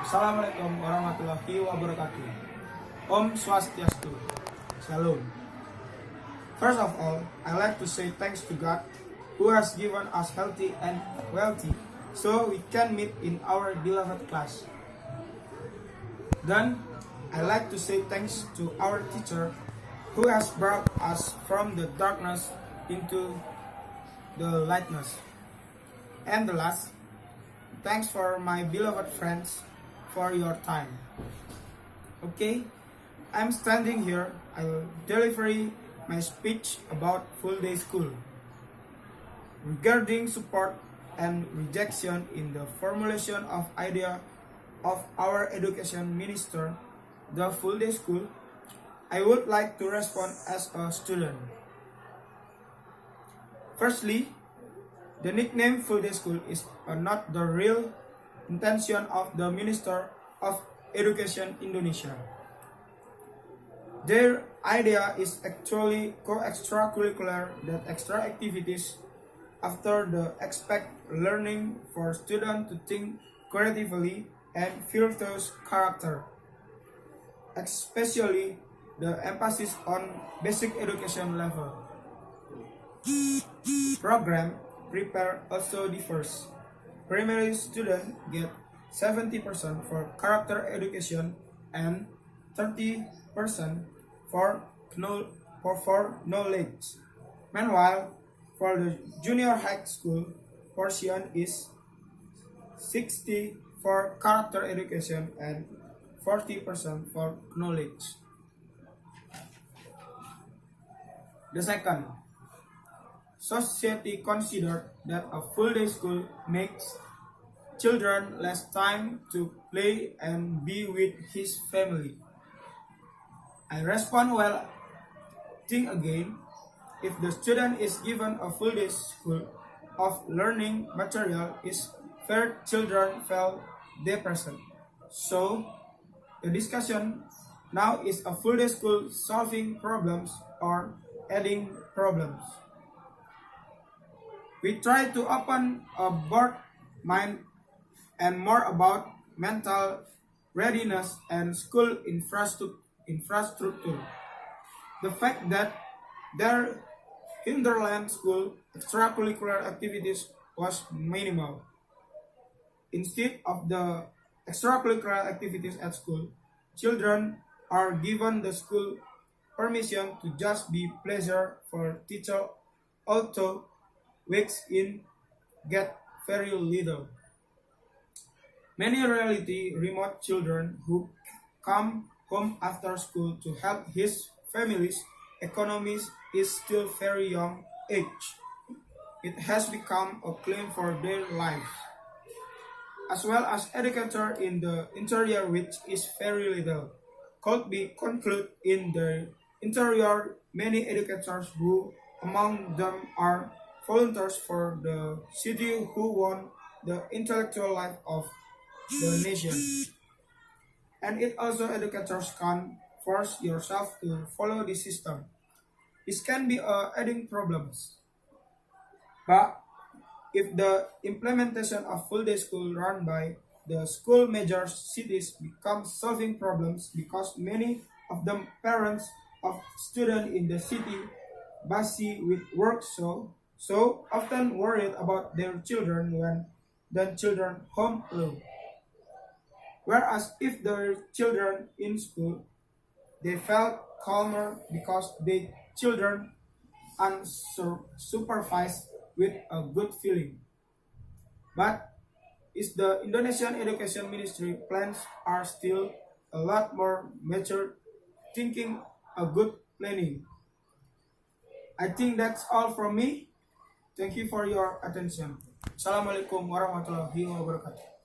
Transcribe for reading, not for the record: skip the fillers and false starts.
Assalamualaikum warahmatullahi wabarakatuh. Om Swastiastu. Shalom. First of all, I like to say thanks to God who has given us healthy and wealthy so we can meet in our beloved class. Then, I like to say thanks to our teacher who has brought us from the darkness into the lightness. And the last, thanks for my beloved friends for your time. Okay, I'm standing here. I will deliver my speech about full day school. Regarding support and rejection in the formulation of idea of our education minister, the full day school, I would like to respond as a student. Firstly, the nickname full day school is not the real intention of the Minister of Education Indonesia. Their idea is actually co-extracurricular that extra activities after the expect learning for students to think creatively and filters character, especially the emphasis on basic education level. Program prepare also differs. Primary students get 70% for character education and 30% for knowledge. Meanwhile, for the junior high school portion is 60 for character education and 40% for knowledge. The second, society considered that a full day school makes children less time to play and be with his family. I respond well, think again, if the student is given a full day school of learning material is fair children feel depressed. So the discussion now is a full day school solving problems or adding problems. We try to open a broad mind and more about mental readiness and school infrastructure. The fact that their hinterland school extracurricular activities was minimal. Instead of the extracurricular activities at school, children are given the school permission to just be pleasure for teacher, although weeks in get very little. Many reality remote children who come home after school to help his family's economies is still very young age. It has become a claim for their lives. As well as educator in the interior which is very little. Could be concluded in the interior many educators who among them are volunteers for the city who won the intellectual life of the nation. And it also educators can force yourself to follow the system. This can be adding problems. But if the implementation of full day school run by the school major cities becomes solving problems because many of the parents of students in the city busy with work so often worried about their children when the children home alone. Whereas if their children in school, they felt calmer because their children unsupervised with a good feeling. But is the Indonesian Education Ministry plans are still a lot more mature thinking a good planning. I think that's all from me. Thank you for your attention. Assalamualaikum warahmatullahi wabarakatuh.